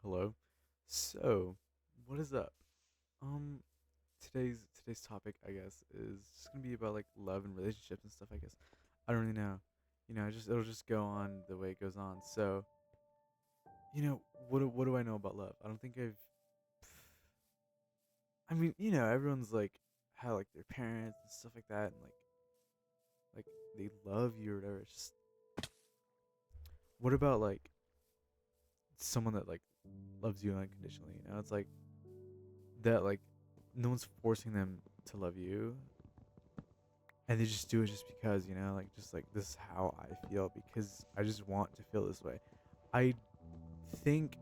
Hello. So, what is up? Um, today's topic, I guess, is just gonna be about like love and relationships and stuff. I guess I don't really know. It'll just go on the way it goes on. So, what do I know about love? I don't think I've. I mean, everyone's like how like their parents and stuff like that, and like they love you or whatever. It's just what about like someone that like loves you unconditionally? It's like that like no one's forcing them to love you and they just do it just because like just like this is how I feel because I just want to feel this way. I think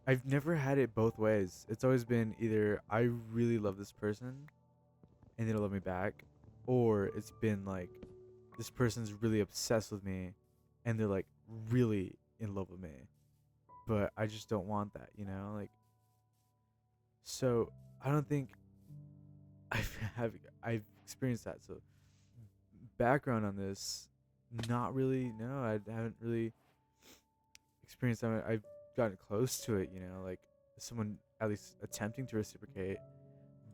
I've never had it both ways. It's always been either I really love this person and they don't love me back, or it's been like this person's really obsessed with me and they're like really in love with me, but I just don't want that, like. So I don't think I've experienced that. So background on this, not really. No, I haven't really experienced that. I've gotten close to it, like someone at least attempting to reciprocate,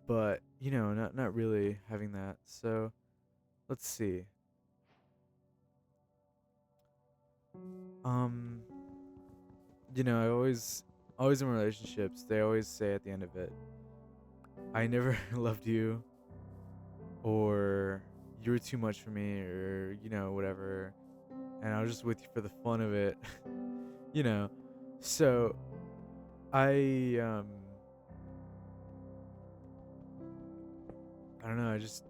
but not really having that. So let's see. Um, I always in relationships, they always say at the end of it, "I never loved you," or "You were too much for me," or whatever, and I was just with you for the fun of it, you know. So I I don't know. I just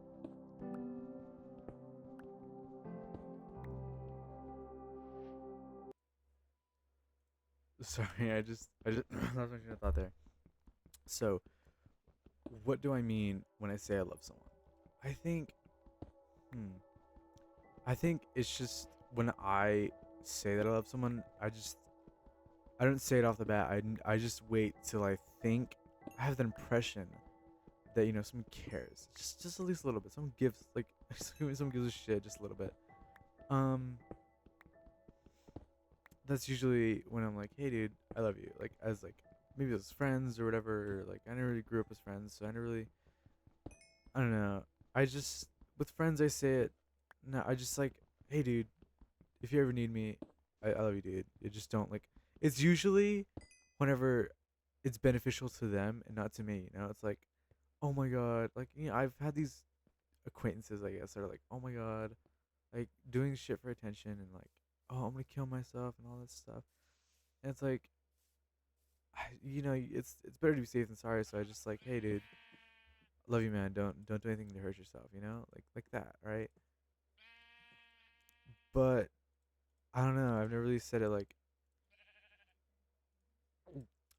sorry. I just lost my train of thought there. So what do I mean when I say I love someone? I think hmm. I think it's just when I say that I love someone, I don't say it off the bat. I just wait till I think I have the impression that someone cares, just at least a little bit. Someone gives like someone gives a shit just a little bit. Um, that's usually when I'm like, hey, dude, I love you. Like, as like maybe as friends or whatever. Or, like, I never really grew up as friends, so I never really. I don't know. I just with friends I say it. No, I just like, hey, dude, if you ever need me, I love you, dude. You just don't like. It's usually whenever it's beneficial to them and not to me. It's like, oh my god, like I've had these acquaintances, I guess, that are like, oh my god, like doing shit for attention and like, oh, I'm gonna kill myself and all this stuff. And it's like, it's better to be safe than sorry. So I just like, hey, dude, love you, man. Don't do anything to hurt yourself. Like that, right? But I don't know. I've never really said it like,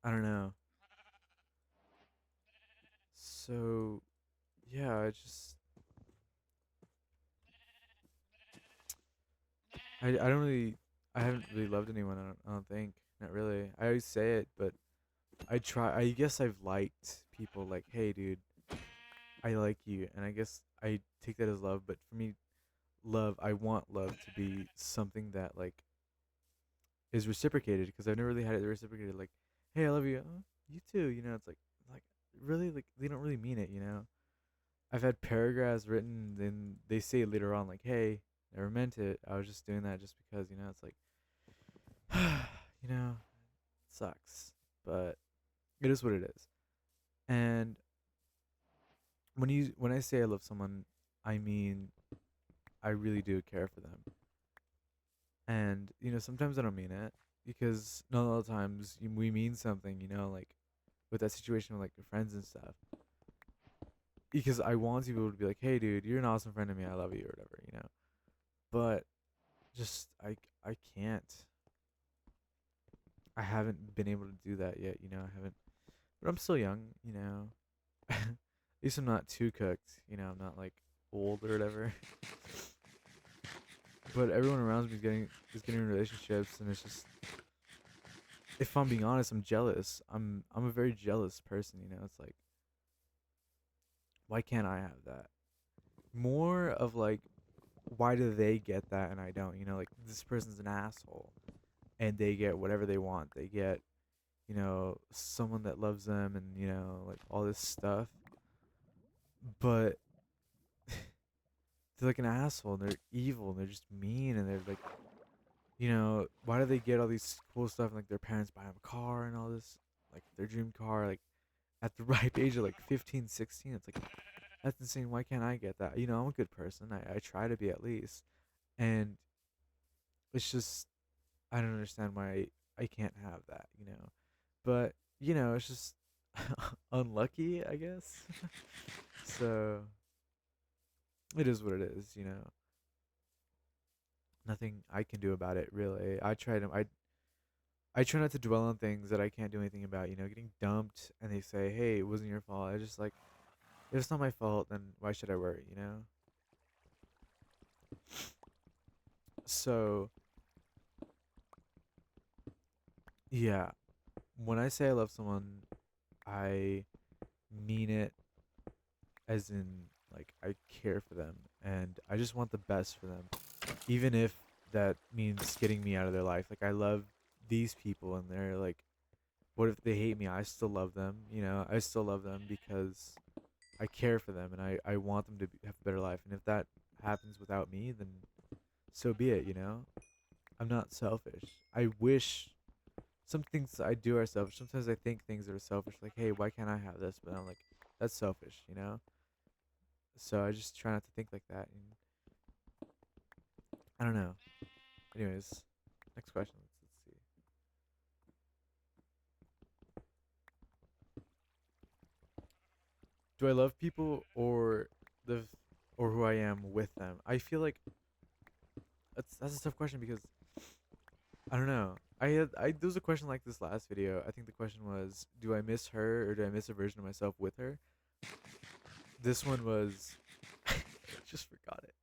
I don't know. So yeah, I don't really I haven't really loved anyone. I don't think, not really. I always say it, but I try. I guess I've liked people like, hey, dude, I like you, and I guess I take that as love. But for me, I want love to be something that like is reciprocated because I've never really had it reciprocated. Like, hey, I love you. Oh, you too. It's like really like they don't really mean it. I've had paragraphs written, then they say later on like, hey, never meant it. I was just doing that just because it's like, you know, it sucks, but it is what it is. And when I say I love someone, I mean I really do care for them. And sometimes I don't mean it because not all the times we mean something. Like with that situation with like your friends and stuff. Because I want people to be like, "Hey, dude, you're an awesome friend to me. I love you," or whatever. But just I can't. I haven't been able to do that yet. I haven't. But I'm still young. At least I'm not too cooked. I'm not like old or whatever. But everyone around me is getting in relationships, and it's just, if I'm being honest, I'm jealous. I'm a very jealous person. It's like, why can't I have that? More of like, why do they get that and I don't? Like this person's an asshole, and they get whatever they want. They get, someone that loves them and, like all this stuff. But they're like an asshole and they're evil and they're just mean and they're like, why do they get all these cool stuff and like their parents buy them a car and all this, like their dream car, like at the ripe age of like 15, 16? It's like, that's insane. Why can't I get that? I'm a good person. I try to be at least. And it's just, I don't understand why I can't have that. But, it's just unlucky, I guess. So it is what it is. Nothing I can do about it, really. I try not to dwell on things that I can't do anything about. Getting dumped and they say, "Hey, it wasn't your fault." I just like, if it's not my fault, then why should I worry? So yeah, when I say I love someone, I mean it, as in like I care for them and I just want the best for them, even if that means getting me out of their life. Like I love these people and they're like, what if they hate me? I still love them. I still love them because I care for them and I want them to have a better life. And if that happens without me, then so be it. I'm not selfish. I wish some things I do are selfish. Sometimes I think things that are selfish, like, hey, why can't I have this? But I'm like, that's selfish. So I just try not to think like that. And I don't know. Anyways, next question. Let's see. Do I love people the or who I am with them? I feel like that's a tough question because I don't know. There was a question like this last video. I think the question was, do I miss her or do I miss a version of myself with her? This one was I just forgot it.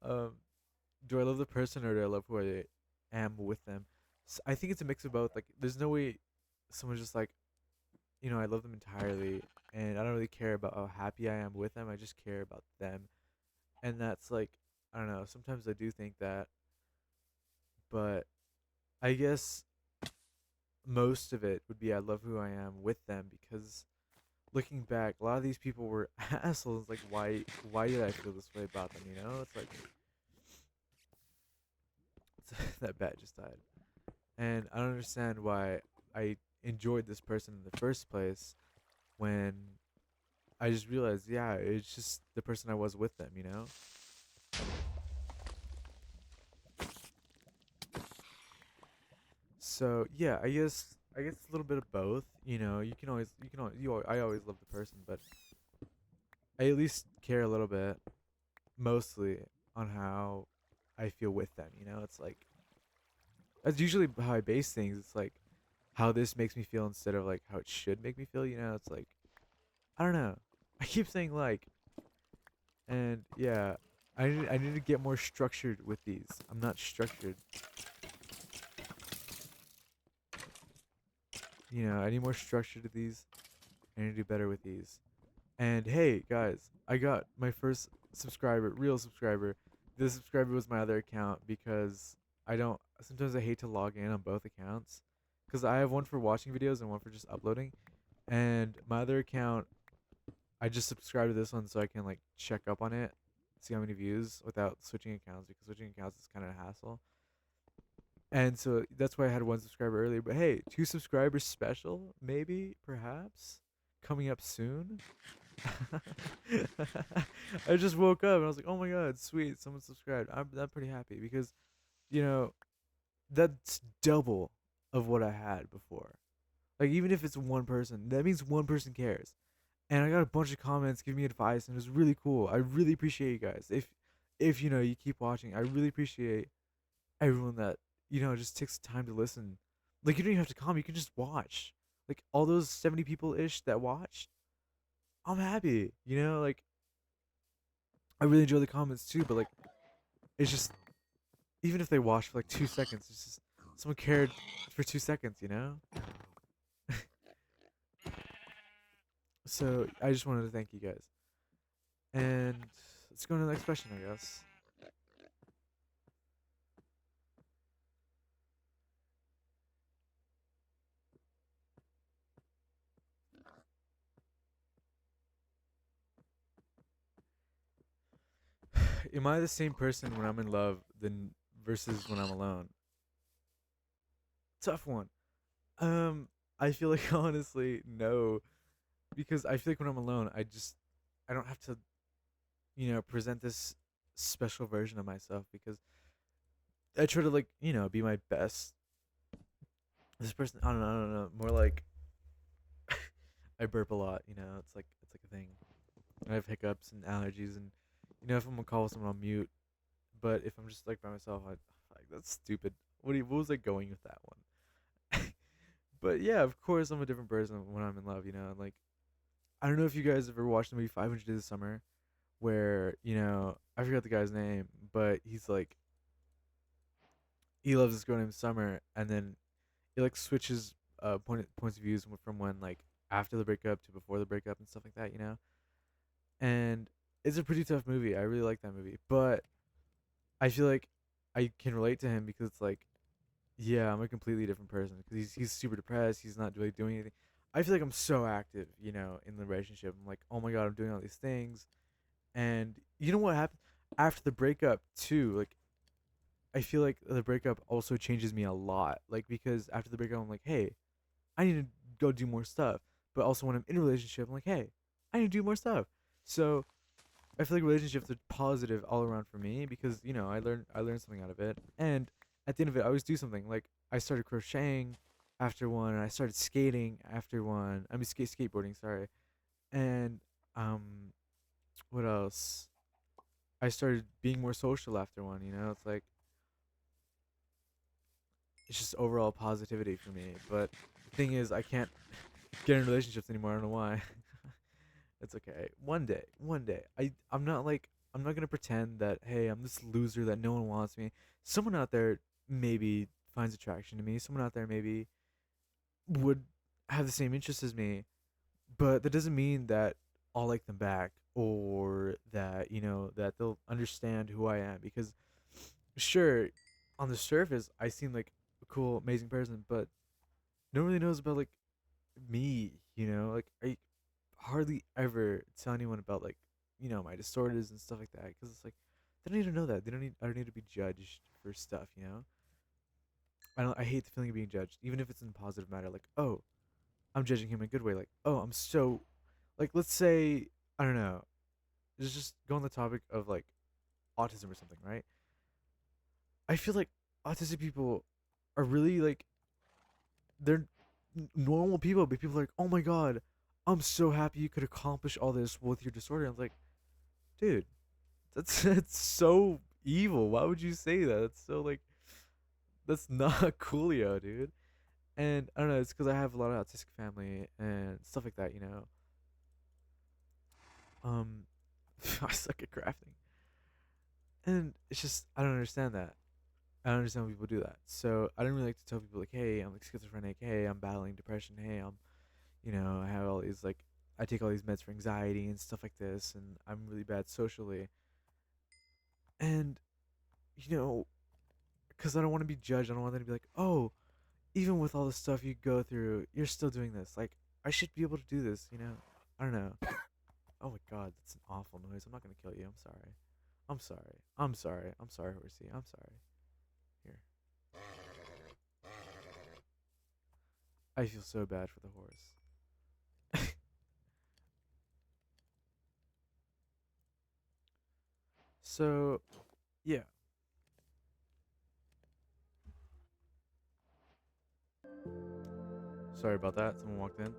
Um, do I love the person or do I love who I am with them? I think it's a mix of both. Like, there's no way someone's just like, I love them entirely, and I don't really care about how happy I am with them. I just care about them, and that's like, I don't know. Sometimes I do think that, but I guess most of it would be I love who I am with them because looking back, a lot of these people were assholes. Like, why did I feel this way about them? It's like that bat just died. And I don't understand why I enjoyed this person in the first place when I just realized, yeah, it's just the person I was with them. So yeah, I guess it's a little bit of both. I always love the person, but I at least care a little bit, mostly on how I feel with them. It's like that's usually how I base things. It's like how this makes me feel instead of like how it should make me feel. It's like I don't know. I keep saying like, and yeah, I need to get more structured with these. I'm not structured. I need more structure to these. I need to do better with these. And hey, guys, I got my first subscriber, real subscriber. This subscriber was my other account because I don't. Sometimes I hate to log in on both accounts because I have one for watching videos and one for just uploading. And my other account, I just subscribe to this one so I can like check up on it, see how many views without switching accounts because switching accounts is kind of a hassle. And so that's why I had one subscriber earlier. But hey, two subscribers special, maybe, perhaps, coming up soon. I just woke up and I was like, oh my god, sweet, someone subscribed. I'm pretty happy because, you know, that's double of what I had before. Like, even if it's one person, that means one person cares. And I got a bunch of comments giving me advice, and it was really cool. I really appreciate you guys. If you keep watching, I really appreciate everyone that just takes the time to listen. Like, you don't even have to comment; you can just watch. Like all those 70 people ish that watched, I'm happy. Like I really enjoy the comments too. But like, it's just even if they watch for like 2 seconds, it's just someone cared for 2 seconds. So I just wanted to thank you guys. And let's go to the next question, I guess. am I the same person when I'm in love than versus when I'm alone? Tough one. Um, I feel like honestly no, because I feel like when I'm alone, I don't have to present this special version of myself because I try to like be my best. This person, I don't know, more like I burp a lot. It's like a thing. I have hiccups and allergies, and if I'm on call with someone, I'll mute. But if I'm just like by myself, I like that's stupid. What was I going with that one? But yeah, of course, I'm a different person when I'm in love. And like I don't know if you guys ever watched the movie 500 Days of Summer, where I forgot the guy's name, but he's like he loves this girl named Summer, and then it like switches points of views from when like after the breakup to before the breakup and stuff like that. And it's a pretty tough movie. I really like that movie, but I feel like I can relate to him because it's like, yeah, I'm a completely different person because he's super depressed. He's not really doing anything. I feel like I'm so active, in the relationship. I'm like, oh my god, I'm doing all these things, and you know what happened after the breakup too? Like, I feel like the breakup also changes me a lot. Like because after the breakup, I'm like, hey, I need to go do more stuff. But also when I'm in a relationship, I'm like, hey, I need to do more stuff. So I feel like relationships are positive all around for me because I learned something out of it, and at the end of it, I always do something. Like I started crocheting after one, and I started skating after one. I mean, skateboarding, sorry. And what else? I started being more social after one. It's like it's just overall positivity for me. But the thing is, I can't get in relationships anymore. I don't know why. It's okay. One day. I'm not gonna pretend that hey, I'm this loser that no one wants me. Someone out there maybe finds attraction to me. Someone out there maybe would have the same interests as me, but that doesn't mean that I'll like them back or that that they'll understand who I am. Because sure, on the surface, I seem like a cool, amazing person, but no one really knows about like me. Like I hardly ever tell anyone about like my disorders and stuff like that because it's like they don't need to know that. I don't need to be judged for stuff. I hate the feeling of being judged, even if it's in a positive matter. Like, oh, I'm judging him in a good way. Like, oh, I'm so like, let's say I don't know. Just go on the topic of like autism or something, right? I feel like autistic people are really like they're normal people, but people are like, oh my god, I'm so happy you could accomplish all this with your disorder. I was like, dude, that's so evil. Why would you say that? That's so like that's not coolio, dude. And I don't know, it's because I have a lot of autistic family and stuff like that. Um, I suck at crafting, and it's just I don't understand that. I don't understand when people do that. So I don't really like to tell people like, hey, I'm like schizophrenic. Hey, I'm battling depression. Hey, I have all these like I take all these meds for anxiety and stuff like this, and I'm really bad socially. And you know, because I don't want to be judged. I don't want them to be like, oh, even with all the stuff you go through, you're still doing this. Like, I should be able to do this. I don't know. Oh my god, that's an awful noise. I'm not gonna kill you. I'm sorry. I'm sorry. I'm sorry. I'm sorry, Horsey. I'm sorry. Here. I feel so bad for the horse. So, yeah. Sorry about that. Someone walked in.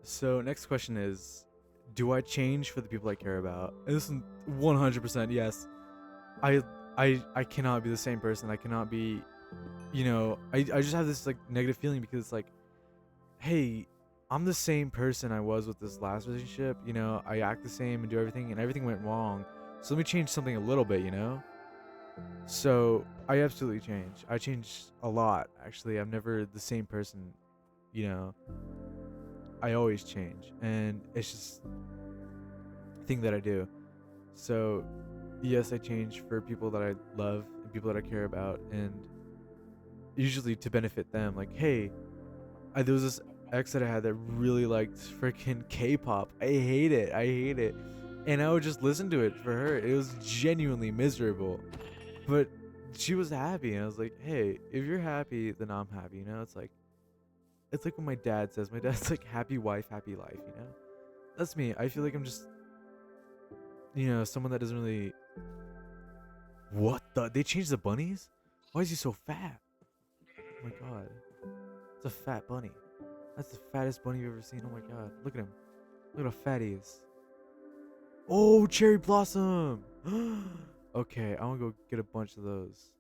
So, next question is, do I change for the people I care about? And this is 100% yes. I I cannot be the same person. I cannot be, I just have this like negative feeling because it's like, hey, I'm the same person I was with this last relationship. I act the same and do everything, and everything went wrong. So let me change something a little bit. So I absolutely change. I change a lot, actually. I'm never the same person. You know, I always change, and it's just a thing that I do. So yes, I change for people that I love and people that I care about, and usually to benefit them. Like, hey, there was this ex that I had that really liked freaking K-pop. I hate it. I hate it. and I would just listen to it for her. It was genuinely miserable, but she was happy, and I was like, hey, if you're happy, then I'm happy. It's like what my dad says. My dad's like, happy wife, happy life. That's me. I feel like I'm just someone that doesn't really. What the? They changed the bunnies? Why is he so fat? Oh my god, it's a fat bunny. That's the fattest bunny you've ever seen. Oh my god, look at him. Look at how fat he is. Oh, cherry blossom. Okay, I want to go get a bunch of those.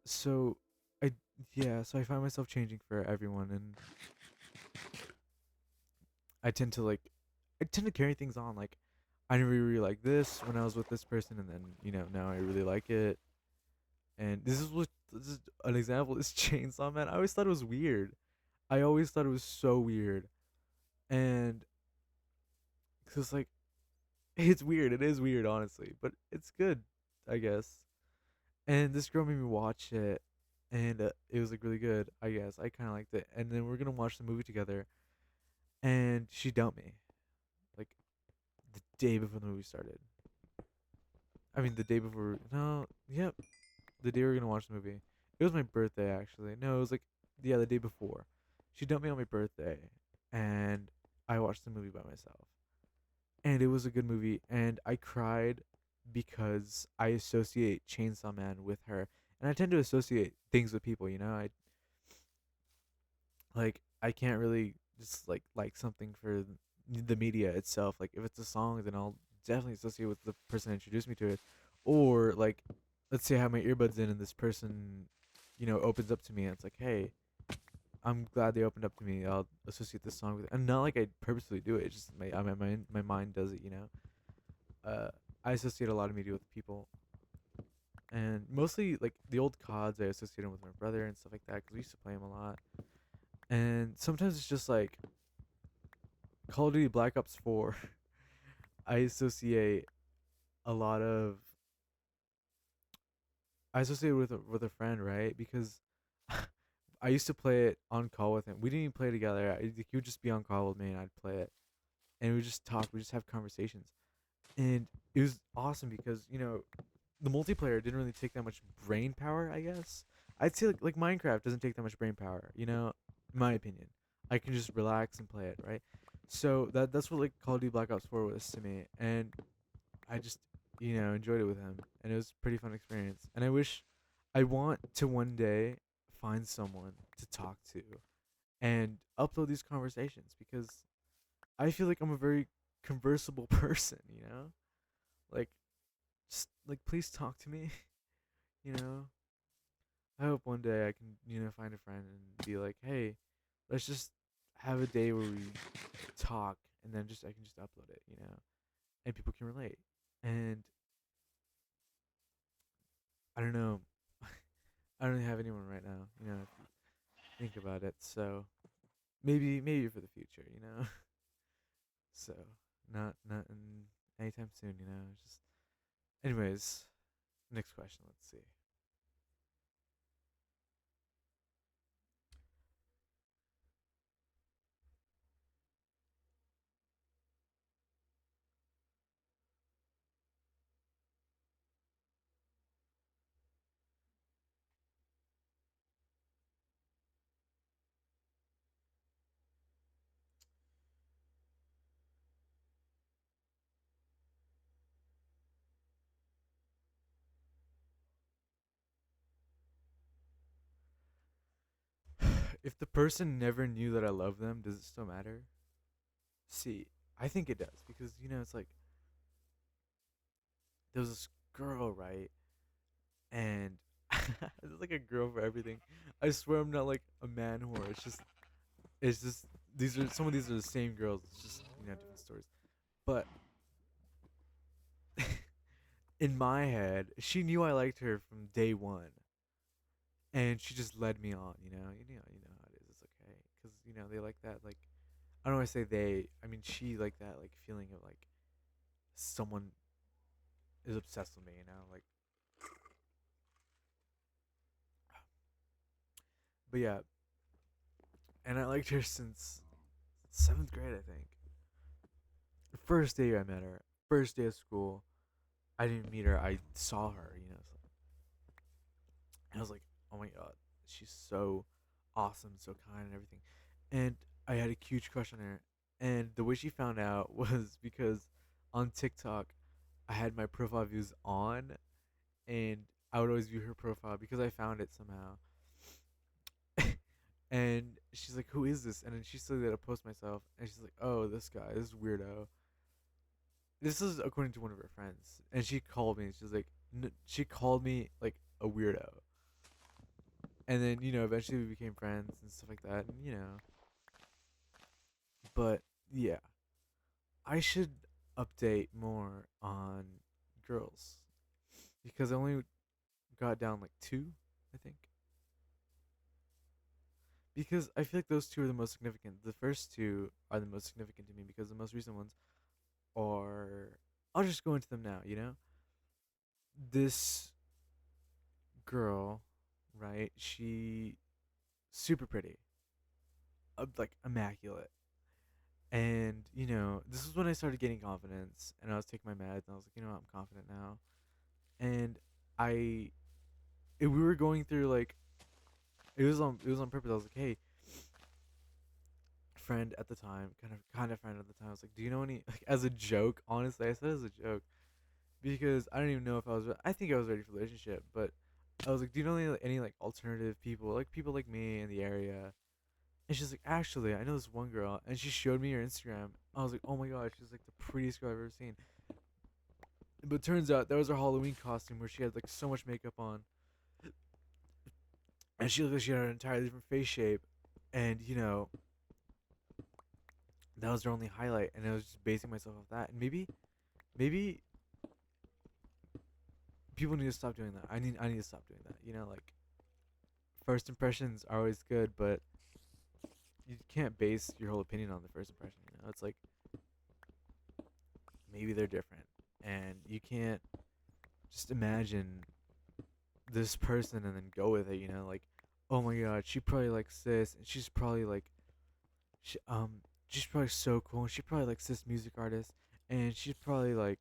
So, I yeah, so I find myself changing for everyone, and I tend to like, I tend to carry things on. Like, I never really like this when I was with this person, and then now I really like it. And this is an example. This Chainsaw Man. I always thought it was weird. I always thought it was so weird, and cause like it's weird. It is weird, honestly, but it's good, I guess. And this girl made me watch it, and it was like really good. I guess I kind of liked it. And then we're gonna watch the movie together, and she dumped me like the day before the movie started. I mean, the day before. No, yep, the day we were gonna watch the movie. It was my birthday, actually. No, it was like the day before. She dumped me on my birthday, and I watched the movie by myself. And it was a good movie, and I cried because I associate Chainsaw Man with her, and I tend to associate things with people. I can't really just like something for the media itself. Like if it's a song, then I'll definitely associate with the person that introduced me to it, or like let's say I have my earbuds in and this person, opens up to me and it's like, hey, I'm glad they opened up to me. I'll associate this song with it, and not like I purposely do it. It's just my mind does it. I associate a lot of media with people, and mostly like the old CODs I associate them with my brother and stuff like that because we used to play them a lot. And sometimes it's just like Call of Duty Black Ops 4. I associate a lot of I associate with a friend, right? Because I used to play it on call with him. We didn't even play together. He would just be on call with me and I'd play it, and we would just talk. We just have conversations, and it was awesome because the multiplayer didn't really take that much brain power. I guess I'd say like Minecraft doesn't take that much brain power. In my opinion, I can just relax and play it, right? So that's what like Call of Duty Black Ops 4 was to me, and I just enjoyed it with him, and it was a pretty fun experience. And I want to one day find someone to talk to and upload these conversations because I feel like I'm a very conversable person. Like just like please talk to me. you know I hope one day I can find a friend and be like, hey, let's just have a day where we talk, and then just I can just upload it, and people can relate. And I don't know, I don't really have anyone right now, if you think about it. So maybe for the future, so not in anytime soon, just anyways. Next question, let's see. If the person never knew that I love them, does it still matter? See, I think it does because it's like there was this girl, right? And it's like a girl for everything. I swear I'm not like a man whore. It's just these are some of these are the same girls. It's just different stories. But in my head, she knew I liked her from day one, and she just led me on. You know how it is. It's okay, because they like that. Like I don't want to say they. I mean she like that like feeling of like someone is obsessed with me. Like but yeah, and I liked her since seventh grade, I think. The first day I met her, first day of school, I didn't meet her. I saw her, you know. So, and I was like, oh my god, she's so awesome, so kind, and everything. And I had a huge crush on her. And the way she found out was because on TikTok, I had my profile views on, and I would always view her profile because I found it somehow. And she's like, "Who is this?" And then she saw that I post myself, and she's like, "Oh, this guy, this weirdo." This is according to one of her friends, and she called me. She's like, she called me like a weirdo, and then eventually we became friends and stuff like that, and but yeah, I should update more on girls because I only got down like two, I think, because I feel like those two are the most significant. The first two are the most significant to me because the most recent ones are. I'll just go into them now. This girl, right? She super pretty, like immaculate. And this is when I started getting confidence, and I was taking my meds, and I was like, I'm confident now. And I, we were going through like, it was on purpose. I was like, hey, friend at the time, kind of friend at the time. I was like, do you know any like as a joke? Honestly, I said it as a joke because I don't even know if I was. I think I was ready for a relationship, but I was like, do you know any like alternative people, like people like me in the area? And she's like, actually, I know this one girl, and she showed me her Instagram. I was like, oh my god, she's like the prettiest girl I've ever seen. But turns out that was her Halloween costume where she had like so much makeup on, and she looked like she had an entirely different face shape, and that was her only highlight, and I was just basing myself off that. And maybe people need to stop doing that. I need to stop doing that. Like first impressions are always good, but you can't base your whole opinion on the first impression. It's like maybe they're different, and you can't just imagine this person and then go with it. Like, oh my god, she probably likes this, and she's probably like, she, she's probably so cool, and she probably likes this music artist, and she's probably like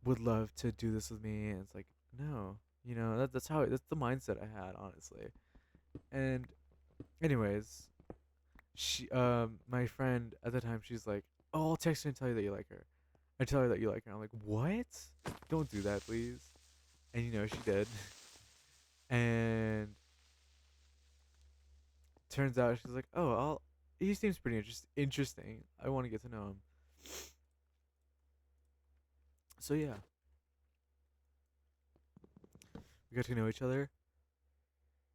would love to do this with me. And it's like, no, that's the mindset I had, honestly. And anyways, my friend at the time, she's like, oh, I'll text her and tell you that you like her. I tell her that you like her. I'm like, what? Don't do that, please. And she did. And turns out she's like, oh, he seems pretty interesting. I want to get to know him. So yeah, we got to know each other.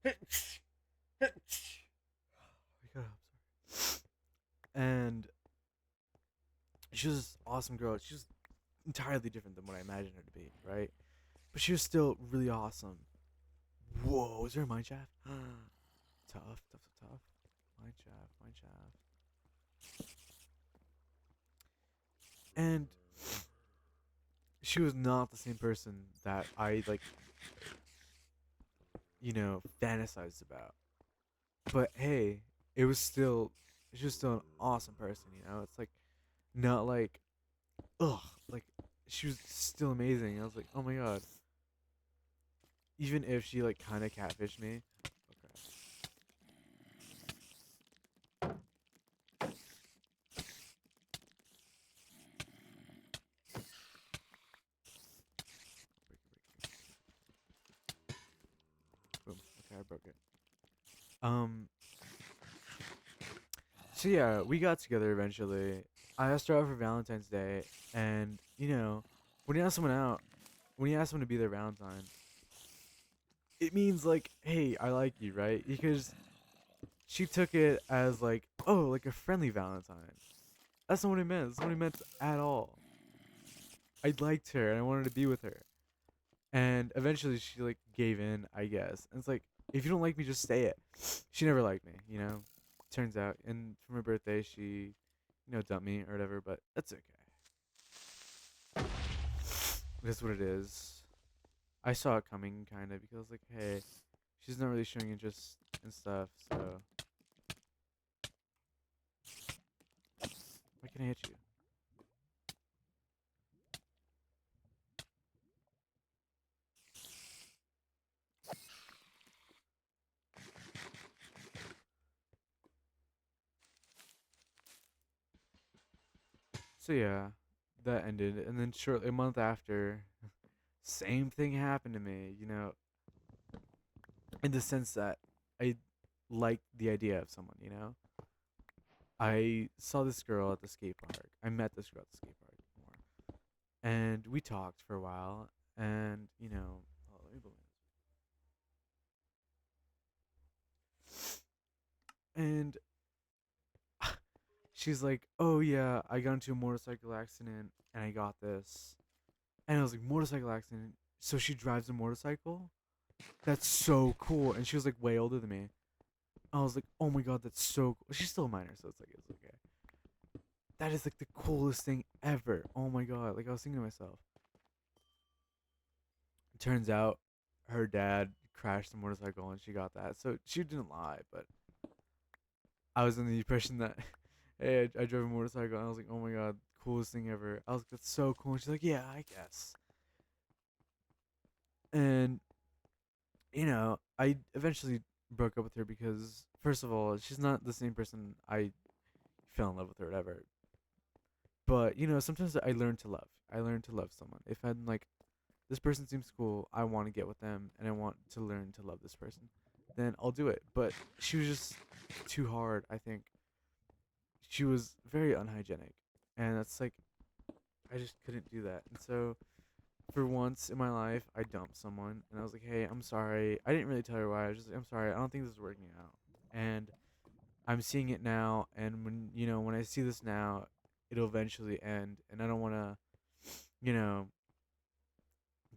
We got, I'm sorry. And she was this awesome girl. She was entirely different than what I imagined her to be, right? But she was still really awesome. Whoa, is there a mine shaft? Tough. Mine shaft. And she was not the same person that I like, fantasized about. But hey, it was still, she was still an awesome person. It's like not like, ugh, like she was still amazing. I was like, oh my god. Even if she like kind of catfished me. Okay. Boom. Okay, I broke it. Um. So yeah, we got together eventually. I asked her out for Valentine's Day, and when you ask someone out, when you ask someone to be their Valentine, it means like, hey, I like you, right? Because she took it as like, oh, like a friendly Valentine. That's not what it meant. That's not what it meant at all. I liked her and I wanted to be with her. And eventually she like gave in, I guess. And it's like, if you don't like me, just say it. She never liked me. Turns out, and for my birthday, she, dumped me or whatever. But that's okay. That's what it is. I saw it coming, kind of, because I was like, hey, she's not really showing interest and stuff. So why can I hit you? So yeah, that ended, and then shortly a month after, same thing happened to me. In the sense that I liked the idea of someone. I saw this girl at the skate park. I met this girl at the skate park more, and we talked for a while. And oh, let me blow and she's like, "Oh yeah, I got into a motorcycle accident and I got this." And I was like, "Motorcycle accident? So she drives a motorcycle? That's so cool." And she was like way older than me. I was like, "Oh my god, that's so cool." She's still a minor, so it's okay. That is like the coolest thing ever. Oh my god. Like I was thinking to myself. It turns out her dad crashed the motorcycle and she got that. So she didn't lie, but I was in the impression that hey, I drove a motorcycle and I was like, "Oh my god, coolest thing ever." I was like, "That's so cool." And she's like, "Yeah, I guess." And I eventually broke up with her because first of all, she's not the same person I fell in love with or whatever. But sometimes I learn to love. I learn to love someone. If I'm like, this person seems cool, I want to get with them, and I want to learn to love this person, then I'll do it. But she was just too hard. I think she was very unhygienic, and that's like I just couldn't do that. And so for once in my life, I dumped someone, and I was like, "Hey, I'm sorry." I didn't really tell her why. I was just like, "I'm sorry. I don't think this is working out." And I'm seeing it now, and when I see this now, it'll eventually end, and I don't want to, you know,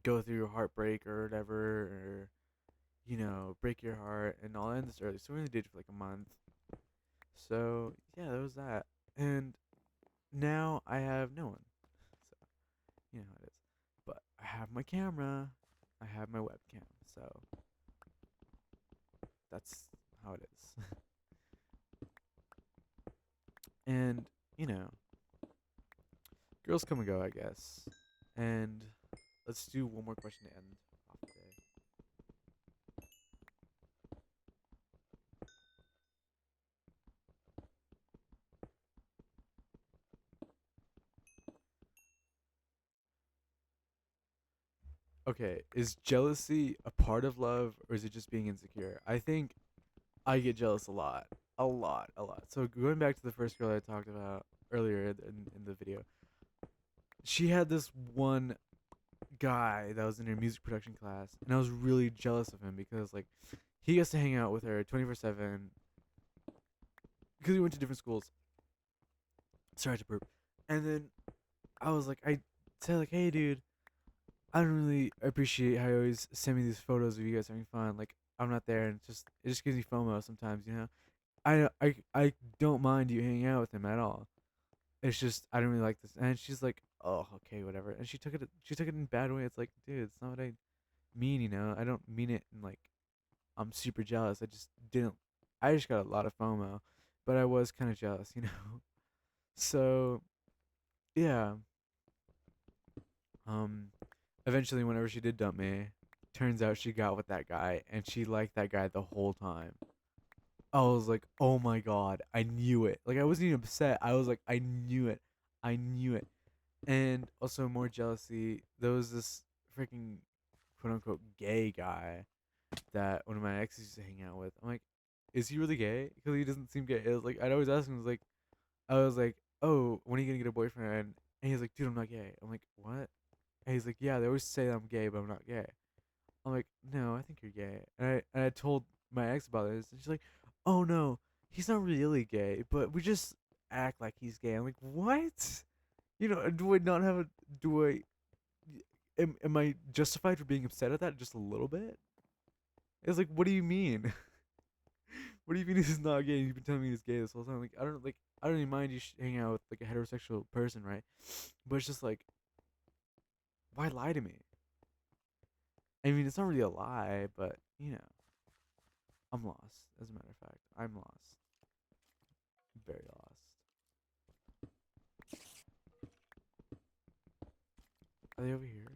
go through heartbreak or whatever, or break your heart, and I'll end this early. So we only dated for like a month. So yeah, that was that, and now I have no one. So you know how it is. But I have my camera, I have my webcam, so that's how it is. And you know, girls come and go, I guess. And let's do one more question to end off the day. Okay, is jealousy a part of love or is it just being insecure? I think I get jealous a lot. A lot, a lot. So going back to the first girl I talked about earlier in the video, she had this one guy that was in her music production class, and I was really jealous of him because like he gets to hang out with her 24/7 because we went to different schools. Sorry to burp. And then I was like, I said like, "Hey, dude, I don't really appreciate how you always send me these photos of you guys having fun. Like I'm not there, and it just gives me FOMO sometimes. I don't mind you hanging out with him at all. It's just I don't really like this." And she's like, "Oh, okay, whatever." And she took it in a bad way. It's like, dude, it's not what I mean. I don't mean it in like I'm super jealous. I just didn't. I just got a lot of FOMO, but I was kind of jealous. So yeah. Um, Eventually, whenever she did dump me, turns out she got with that guy, and she liked that guy the whole time. I was like, oh my god, I knew it. Like I wasn't even upset. I was like, I knew it. I knew it. And also more jealousy. There was this freaking quote unquote gay guy that one of my exes used to hang out with. I'm like, is he really gay? Because he doesn't seem gay. It was like I'd always ask him. I was like, oh, when are you gonna get a boyfriend? And he's like, dude, I'm not gay. I'm like, what? And he's like, yeah, they always say I'm gay, but I'm not gay. I'm like, no, I think you're gay. And I told my ex about this, and she's like, oh no, he's not really gay, but we just act like he's gay. I'm like, what? Do I not have a do I am I justified for being upset at that just a little bit? It's like, what do you mean? What do you mean he's not gay? You've been telling me he's gay this whole time. Like, I don't even mind you hanging out with like a heterosexual person, right? But it's just like, why lie to me? I mean, it's not really a lie, but I'm lost. As a matter of fact, I'm lost. Very lost. Are they over here?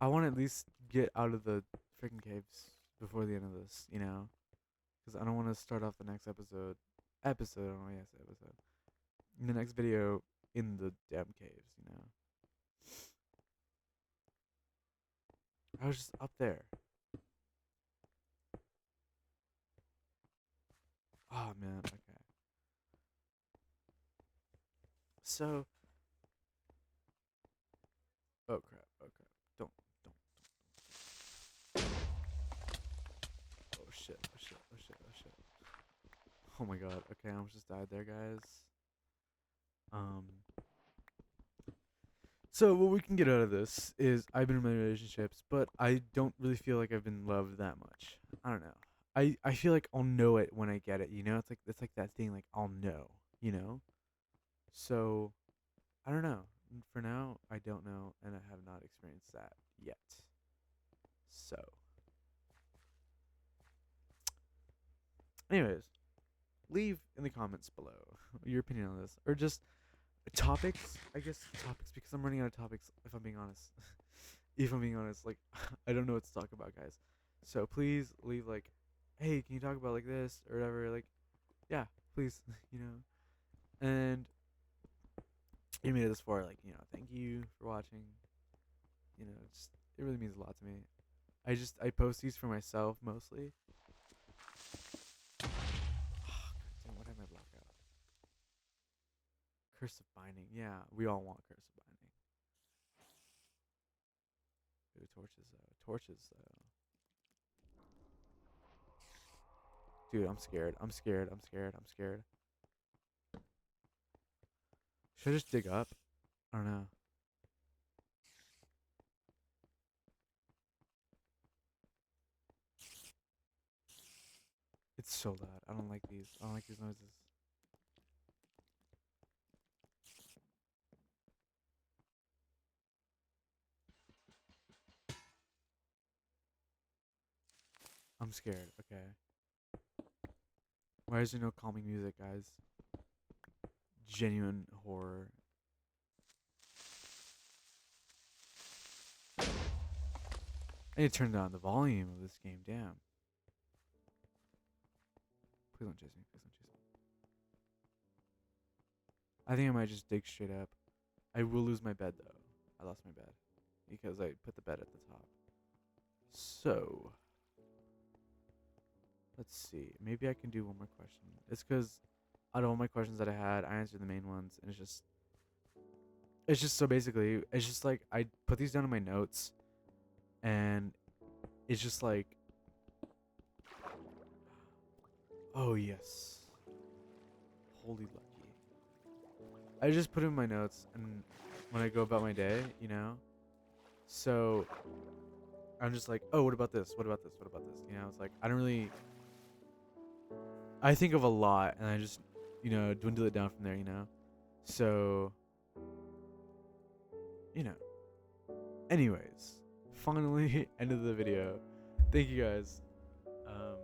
I want to at least get out of the freaking caves before the end of this. Because I don't want to start off the next episode. Episode, I don't know, yes, episode. in the next video in the damn caves, you know. I was just up there. Oh man, okay. So, oh crap, oh crap. Don't. Oh shit, oh shit, oh shit, oh shit. Oh my god, okay, I almost just died there, guys. Um, so what we can get out of this is I've been in many relationships, but I don't really feel like I've been loved that much. I don't know. I feel like I'll know it when I get it, you know? It's like that thing like I'll know, you know? So I don't know. For now, I don't know, and I have not experienced that yet. So, anyways, leave in the comments below your opinion on this, or just topics. I guess topics because I'm running out of topics. If I'm being honest, if I'm being honest, like I don't know what to talk about, guys. So please leave like, hey, can you talk about like this or whatever? Like, yeah, please, you know. And you made it this far, like thank you for watching. It really means a lot to me. I post these for myself mostly. Damn, what did I block out? Curse of Binding. Yeah, we all want Curse of Binding. Ooh, torches though. Torches though. Dude, I'm scared. I'm scared. I'm scared. I'm scared. Should I just dig up? I don't know. It's so loud. I don't like these. I don't like these noises. I'm scared. Okay. Why is there no calming music, guys? Genuine horror. I need to turn down the volume of this game. Damn. Please don't chase me. Please don't chase me. I think I might just dig straight up. I will lose my bed though. I lost my bed because I put the bed at the top. So let's see. Maybe I can do one more question. It's because out of all my questions that I had, I answered the main ones, and it's just so basically, it's just like I put these down in my notes, and it's just like, oh yes, holy lucky. I just put it in my notes, and when I go about my day, so I'm just like, oh, what about this? What about this? What about this? It's like I don't really. I think of a lot, and I just, dwindle it down from there. So, you know. Anyways, finally, end of the video. Thank you guys. Um,